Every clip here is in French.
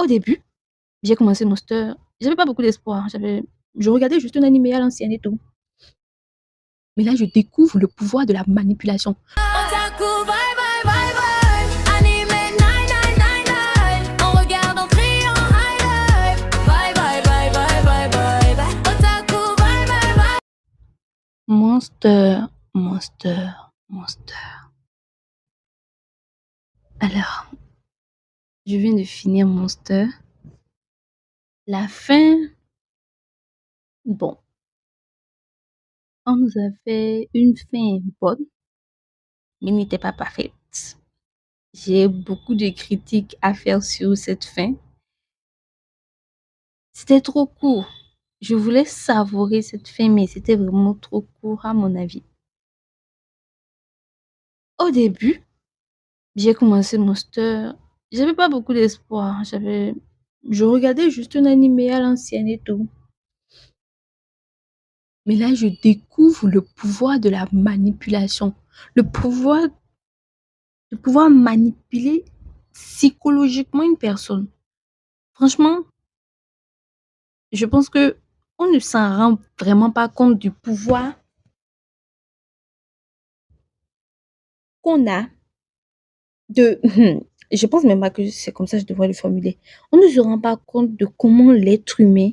Au début, j'ai commencé Monster, j'avais pas beaucoup d'espoir, je regardais juste un animé à l'ancienne et tout. Mais là, je découvre le pouvoir de la manipulation. Otaku, bye bye bye bye. Animé 9999. On regarde en criant high life. Bye bye bye bye bye bye bye. Otaku, bye bye bye. Monster, Monster, Monster. Alors, je viens de finir Monster. La fin, bon, on nous a fait une fin bonne, mais n'était pas parfaite. J'ai beaucoup de critiques à faire sur cette fin. C'était trop court. Je voulais savourer cette fin, mais c'était vraiment trop court à mon avis. Au début, j'ai commencé Monster, j'avais pas beaucoup d'espoir. Je regardais juste un animé à l'ancienne et tout. Mais là, je découvre le pouvoir de la manipulation. Le pouvoir de pouvoir manipuler psychologiquement une personne. Franchement, je pense que on ne s'en rend vraiment pas compte du pouvoir qu'on a de je pense même pas que c'est comme ça que je devrais le formuler. On ne se rend pas compte de comment l'être humain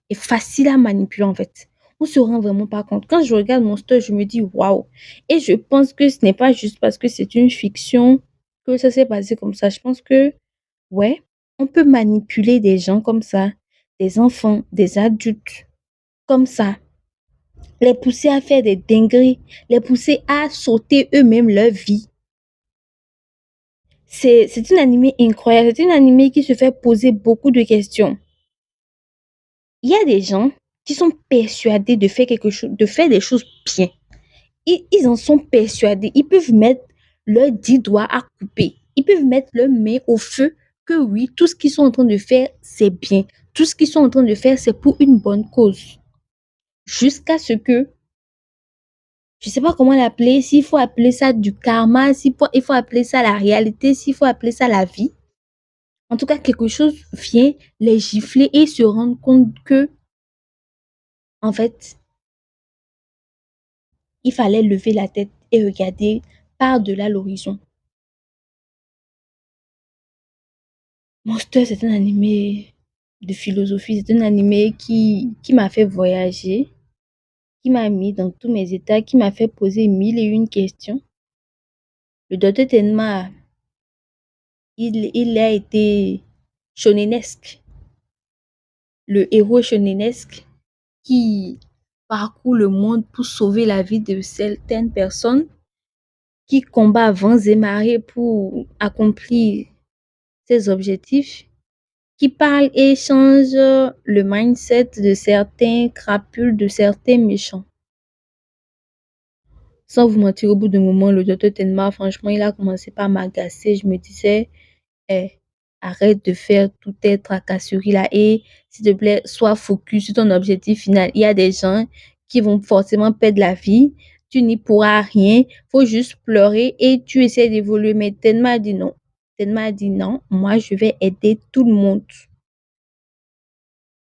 est facile à manipuler en fait. On se rend vraiment pas compte. Quand je regarde Monster, je me dis waouh. Et je pense que ce n'est pas juste parce que c'est une fiction que ça s'est passé comme ça. Je pense que ouais, on peut manipuler des gens comme ça, des enfants, des adultes comme ça, les pousser à faire des dingueries, les pousser à sauter eux-mêmes leur vie. C'est une animé incroyable, c'est une animé qui se fait poser beaucoup de questions. Il y a des gens qui sont persuadés de faire quelque chose, de faire des choses bien. Ils en sont persuadés. Ils peuvent mettre leurs 10 doigts à couper. Ils peuvent mettre leurs mains au feu que oui, tout ce qu'ils sont en train de faire, c'est bien. Tout ce qu'ils sont en train de faire, c'est pour une bonne cause. Jusqu'à ce que, je sais pas comment l'appeler, s'il faut appeler ça du karma, il faut appeler ça la réalité, s'il faut appeler ça la vie. En tout cas, quelque chose vient les gifler et se rendre compte que, en fait, il fallait lever la tête et regarder par-delà l'horizon. Monster, c'est un animé de philosophie, c'est un animé qui m'a fait voyager, qui m'a mis dans tous mes états, qui m'a fait poser mille et une questions. Le docteur Tenma, il a été shonenesque, le héros shonenesque qui parcourt le monde pour sauver la vie de certaines personnes, qui combat vents et marées pour accomplir ses objectifs, qui parle et change le mindset de certains crapules, de certains méchants. Sans vous mentir, au bout d'un moment, le docteur Tenma, franchement, il a commencé par m'agacer. Je me disais, eh, arrête de faire toutes tes tracasseries là et s'il te plaît, sois focus sur ton objectif final. Il y a des gens qui vont forcément perdre la vie. Tu n'y pourras rien. Faut juste pleurer et tu essaies d'évoluer. Mais Tenma a dit non. Tenma a dit non. Moi, je vais aider tout le monde.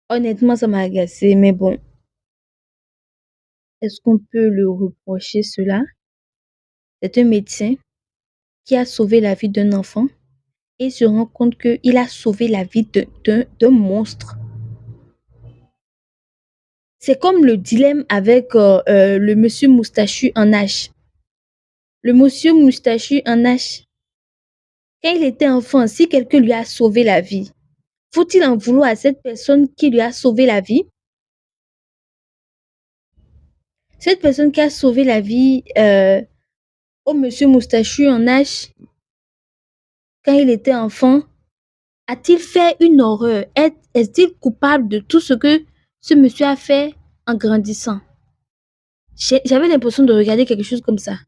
Honnêtement, ça m'a agacé, mais bon, est-ce qu'on peut le reprocher cela? C'est un médecin qui a sauvé la vie d'un enfant et se rend compte qu'il a sauvé la vie d'un monstre. C'est comme le dilemme avec le monsieur moustachu en H. Le monsieur moustachu en H, quand il était enfant, si quelqu'un lui a sauvé la vie, faut-il en vouloir à cette personne qui lui a sauvé la vie? Cette personne qui a sauvé la vie au monsieur moustachu en H, quand il était enfant, a-t-il fait une horreur? Est-il coupable de tout ce que ce monsieur a fait en grandissant? J'avais l'impression de regarder quelque chose comme ça.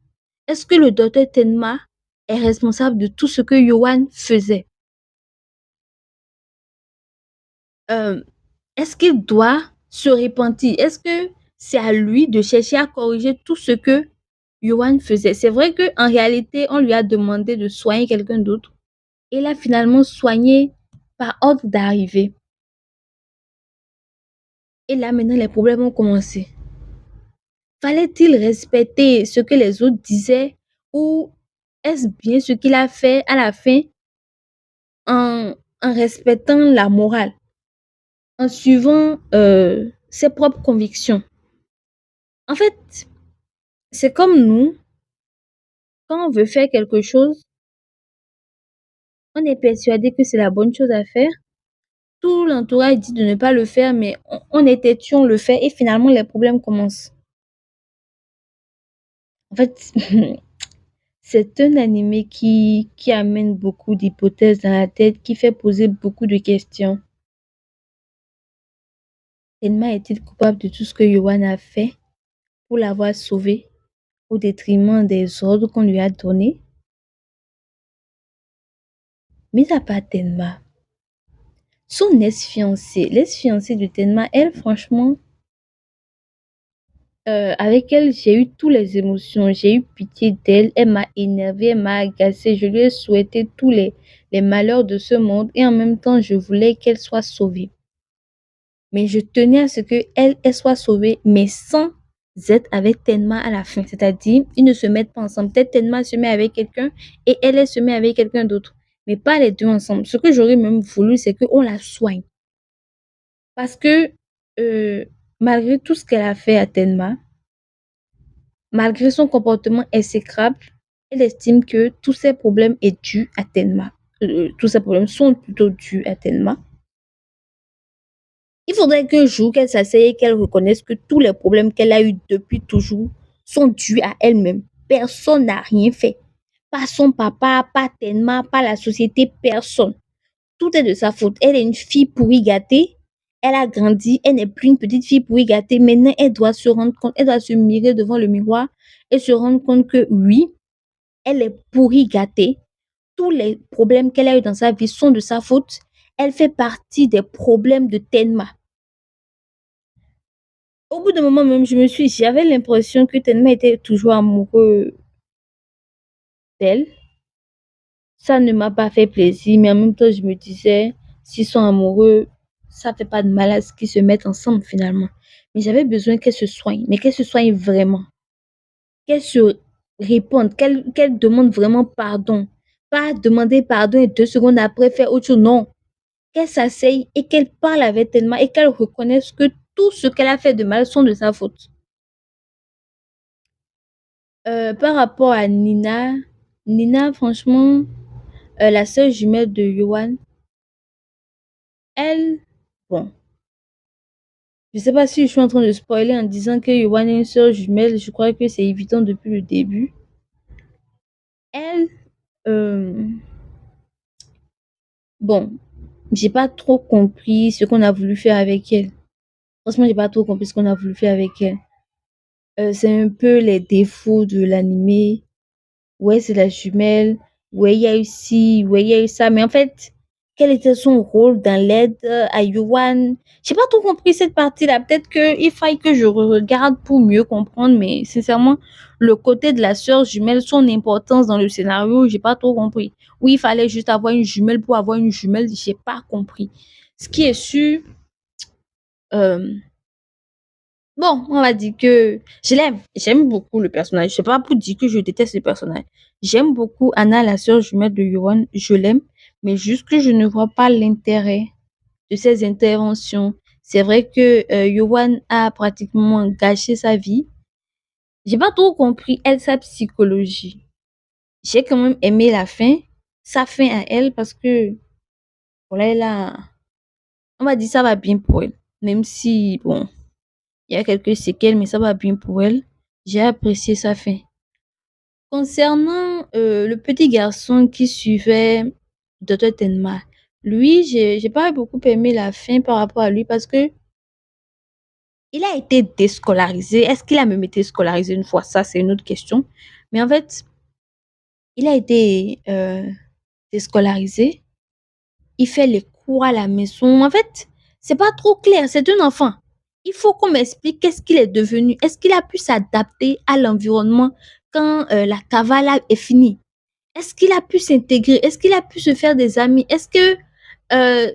Est-ce que le docteur Tenma est responsable de tout ce que Yohan faisait? Euh, Est-ce qu'il doit se repentir? Est-ce que c'est à lui de chercher à corriger tout ce que Yohan faisait? C'est vrai qu'en réalité, on lui a demandé de soigner quelqu'un d'autre. Et il a finalement soigné par ordre d'arrivée. Et là, maintenant, les problèmes ont commencé. Fallait-il respecter ce que les autres disaient ou est-ce bien ce qu'il a fait à la fin en, en respectant la morale, en suivant ses propres convictions? En fait, c'est comme nous, quand on veut faire quelque chose, on est persuadé que c'est la bonne chose à faire. Tout l'entourage dit de ne pas le faire, mais on est têtu, on le fait et finalement les problèmes commencent. En fait, c'est un animé qui amène beaucoup d'hypothèses dans la tête, qui fait poser beaucoup de questions. Tenma est-il coupable de tout ce que Yohan a fait pour l'avoir sauvé au détriment des ordres qu'on lui a donnés? Mis à part Tenma, son ex-fiancée, l'ex-fiancée de Tenma, elle, franchement, avec elle, j'ai eu toutes les émotions. J'ai eu pitié d'elle. Elle m'a énervée, elle m'a agacée. Je lui ai souhaité tous les malheurs de ce monde et en même temps, je voulais qu'elle soit sauvée. Mais je tenais à ce qu'elle soit sauvée, mais sans être avec Tenma à la fin. C'est-à-dire, ils ne se mettent pas ensemble. Peut-être Tenma se met avec quelqu'un et elle se met avec quelqu'un d'autre. Mais pas les deux ensemble. Ce que j'aurais même voulu, c'est qu'on la soigne. Parce que euh, malgré tout ce qu'elle a fait à Tenma, malgré son comportement exécrable, elle estime que tous ces problèmes est dû à Tenma. Tous ces problèmes sont plutôt dus à Tenma. Il faudrait qu'un jour qu'elle s'asseye et qu'elle reconnaisse que tous les problèmes qu'elle a eus depuis toujours sont dus à elle-même. Personne n'a rien fait. Pas son papa, pas Tenma, pas la société, personne. Tout est de sa faute. Elle est une fille pourrie gâtée. Elle a grandi. Elle n'est plus une petite fille pourrie gâtée. Maintenant, elle doit se rendre compte, elle doit se mirer devant le miroir et se rendre compte que oui, elle est pourrie gâtée. Tous les problèmes qu'elle a eu dans sa vie sont de sa faute. Elle fait partie des problèmes de Tenma. Au bout d'un moment même, j'avais l'impression que Tenma était toujours amoureux d'elle. Ça ne m'a pas fait plaisir, mais en même temps, je me disais, s'ils sont amoureux, ça fait pas de mal à ce qu'ils se mettent ensemble finalement. Mais j'avais besoin qu'elle se soigne, mais qu'elle se soigne vraiment. Qu'elle se réponde, qu'elle demande vraiment pardon. Pas demander pardon et 2 secondes après faire autre chose, non. Qu'elle s'asseye et qu'elle parle avec Tenma et qu'elle reconnaisse que tout ce qu'elle a fait de mal sont de sa faute. Par rapport à Nina, Nina, franchement, la sœur jumelle de Yohan, elle, bon, je sais pas si je suis en train de spoiler en disant que Yohan est une sœur jumelle, je crois que c'est évident depuis le début. Elle, euh, bon, j'ai pas trop compris ce qu'on a voulu faire avec elle. Franchement, j'ai pas trop compris ce qu'on a voulu faire avec elle. C'est un peu les défauts de l'animé. Ouais, c'est la jumelle. Ouais, il y a eu ci, ouais, il y a eu ça. Mais en fait, quel était son rôle dans l'aide à Yohan? J'ai pas tout compris cette partie-là. Peut-être qu'il faille que je regarde pour mieux comprendre, mais sincèrement, le côté de la sœur jumelle, son importance dans le scénario, j'ai pas trop compris. Oui, il fallait juste avoir une jumelle pour avoir une jumelle, j'ai pas compris. Ce qui est sûr, euh, bon, on va dire que je l'aime. J'aime beaucoup le personnage. C'est pas pour dire que je déteste le personnage. J'aime beaucoup Anna, la sœur jumelle de Yohan. Je l'aime, mais juste que je ne vois pas l'intérêt de ses interventions. C'est vrai que Yohan a pratiquement gâché sa vie. J'ai pas trop compris, elle, sa psychologie. J'ai quand même aimé la fin, sa fin à elle, parce que, voilà, on va dire ça va bien pour elle. Même si, bon, il y a quelques séquelles, mais ça va bien pour elle. J'ai apprécié sa fin. Concernant le petit garçon qui suivait Dr. Tenma, lui, j'ai pas beaucoup aimé la fin par rapport à lui parce que il a été déscolarisé. Est-ce qu'il a même été scolarisé une fois? Ça, c'est une autre question. Mais en fait, il a été déscolarisé. Il fait les cours à la maison. En fait, c'est pas trop clair. C'est un enfant. Il faut qu'on m'explique qu'est-ce qu'il est devenu. Est-ce qu'il a pu s'adapter à l'environnement quand la cavale est finie? Est-ce qu'il a pu s'intégrer? Est-ce qu'il a pu se faire des amis? Est-ce que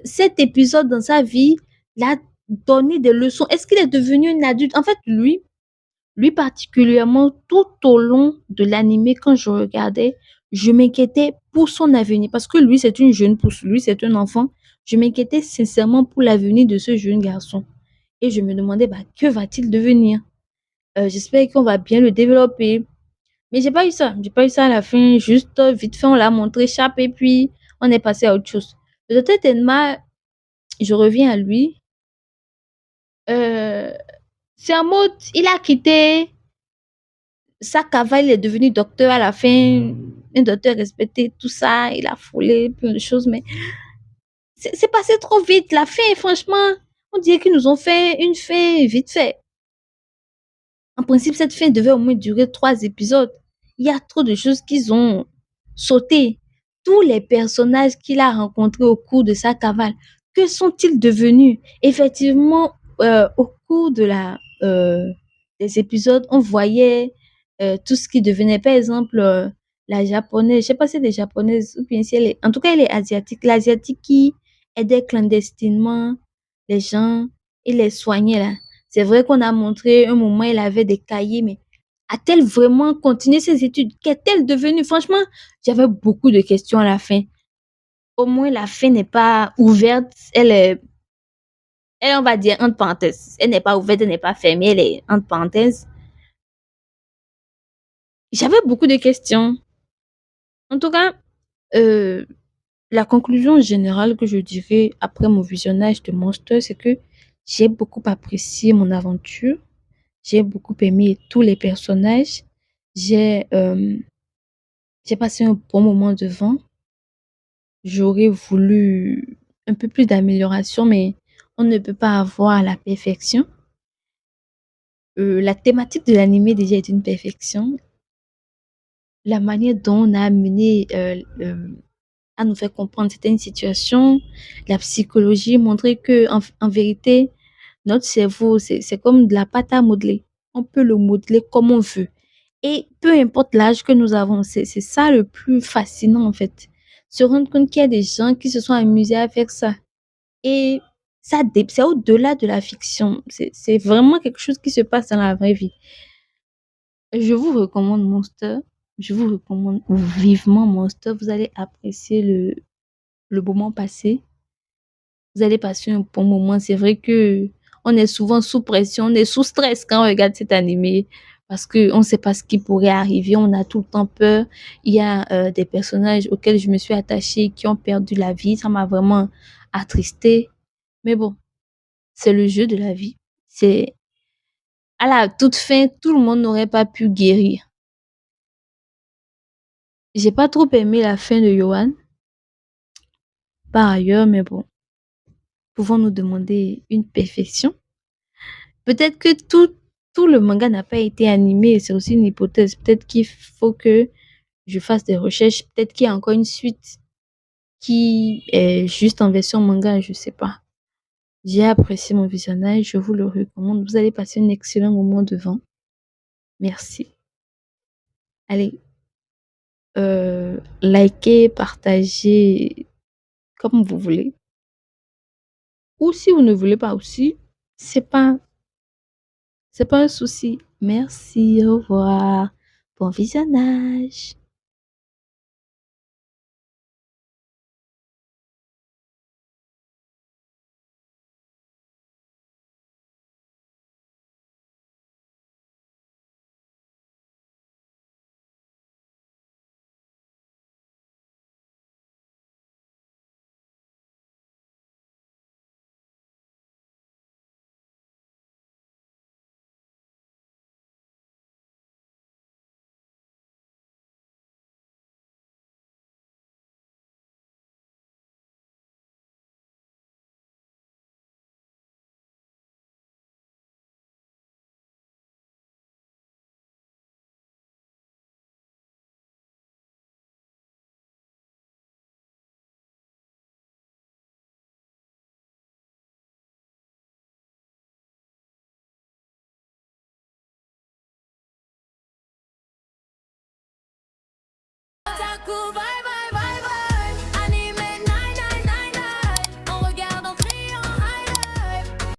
cet épisode dans sa vie l'a donné des leçons. Est-ce qu'il est devenu un adulte? En fait, lui particulièrement, tout au long de l'animé, quand je regardais, je m'inquiétais pour son avenir parce que lui, c'est une jeune pousse, lui, c'est un enfant. Je m'inquiétais sincèrement pour l'avenir de ce jeune garçon. Et je me demandais, bah, que va-t-il devenir? J'espère qu'on va bien le développer. Mais j'ai pas eu ça. J'ai pas eu ça à la fin. Juste vite fait, on l'a montré, chape, et puis on est passé à autre chose. Le docteur Tenma, je reviens à lui. Euh, c'est en mode, il a quitté sa cavale, il est devenu docteur à la fin. Un docteur respecté, tout ça. Il a foulé plein de choses, mais c'est passé trop vite. La fin, franchement, on dirait qu'ils nous ont fait une fin vite fait. En principe, cette fin devait au moins durer 3 épisodes. Il y a trop de choses qu'ils ont sauté. Tous les personnages qu'il a rencontrés au cours de sa cavale, que sont-ils devenus? Effectivement, au cours des épisodes, on voyait tout ce qui devenait. Par exemple, la japonaise, je sais pas si elle est japonaise ou bien si elle est, en tout cas, elle est asiatique. L'asiatique qui aidait clandestinement les gens et les soignait là. C'est vrai qu'on a montré un moment, elle avait des cahiers, mais a-t-elle vraiment continué ses études? Qu'est-elle devenue? Franchement, j'avais beaucoup de questions à la fin. Au moins, la fin n'est pas ouverte. Elle, on va dire, entre parenthèses. Elle n'est pas ouverte, elle n'est pas fermée, elle est entre parenthèses. J'avais beaucoup de questions. En tout cas, euh, la conclusion générale que je dirais après mon visionnage de Monster, c'est que j'ai beaucoup apprécié mon aventure. J'ai beaucoup aimé tous les personnages. J'ai euh, j'ai passé un bon moment devant. J'aurais voulu un peu plus d'amélioration, mais on ne peut pas avoir la perfection. La thématique de l'animé déjà est une perfection. La manière dont on a amené à nous faire comprendre certaines situations, la psychologie, montrer que en vérité, notre cerveau, c'est comme de la pâte à modeler. On peut le modeler comme on veut. Et peu importe l'âge que nous avons, c'est ça le plus fascinant en fait. Se rendre compte qu'il y a des gens qui se sont amusés à faire ça. Et ça, c'est au-delà de la fiction. C'est vraiment quelque chose qui se passe dans la vraie vie. Je vous recommande Monster. Je vous recommande vivement Monster. Vous allez apprécier le moment passé. Vous allez passer un bon moment. C'est vrai que on est souvent sous pression, on est sous stress quand on regarde cet animé parce que on ne sait pas ce qui pourrait arriver. On a tout le temps peur. Il y a des personnages auxquels je me suis attachée qui ont perdu la vie. Ça m'a vraiment attristée. Mais bon, c'est le jeu de la vie. C'est à la toute fin, tout le monde n'aurait pas pu guérir. J'ai pas trop aimé la fin de Johan par ailleurs, mais bon, pouvons-nous demander une perfection? Peut-être que tout le manga n'a pas été animé, c'est aussi une hypothèse. Peut-être qu'il faut que je fasse des recherches, peut-être qu'il y a encore une suite qui est juste en version manga, je sais pas. J'ai apprécié mon visionnage, je vous le recommande. Vous allez passer un excellent moment devant. Merci. Allez, likez, partagez comme vous voulez. Ou si vous ne voulez pas aussi, c'est pas, c'est pas un souci. Merci, au revoir. Bon visionnage. Otaku